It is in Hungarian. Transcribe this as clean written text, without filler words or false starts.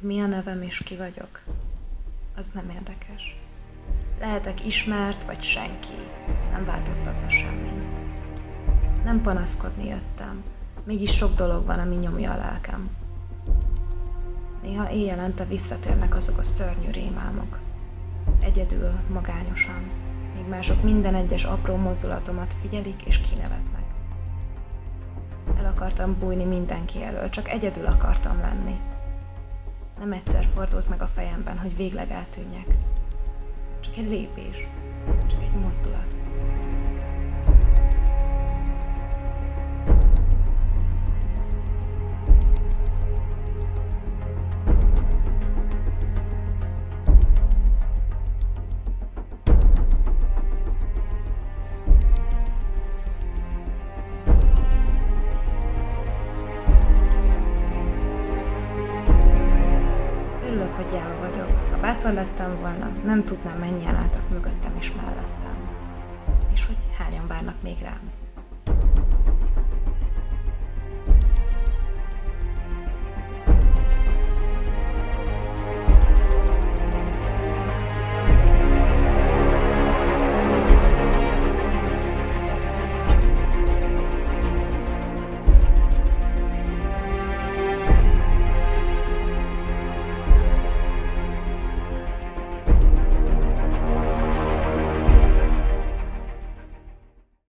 mi a nevem és ki vagyok, az nem érdekes. Lehetek ismert vagy senki, nem változtatna semmin. Nem panaszkodni jöttem, mégis sok dolog van, ami nyomja a lelkem. Néha éjjelente visszatérnek azok a szörnyű rémálmok. Egyedül, magányosan, míg mások minden egyes apró mozdulatomat figyelik és kinevetnek. El akartam bújni mindenki elől, csak egyedül akartam lenni. Nem egyszer fordult meg a fejemben, hogy végleg eltűnjek. Csak egy lépés, csak egy mozdulat. Örülök, hogy gyáva vagyok. Ha bátor lettem volna, nem tudnám, mennyien álltak mögöttem és mellettem. És hogy hányan várnak még rám.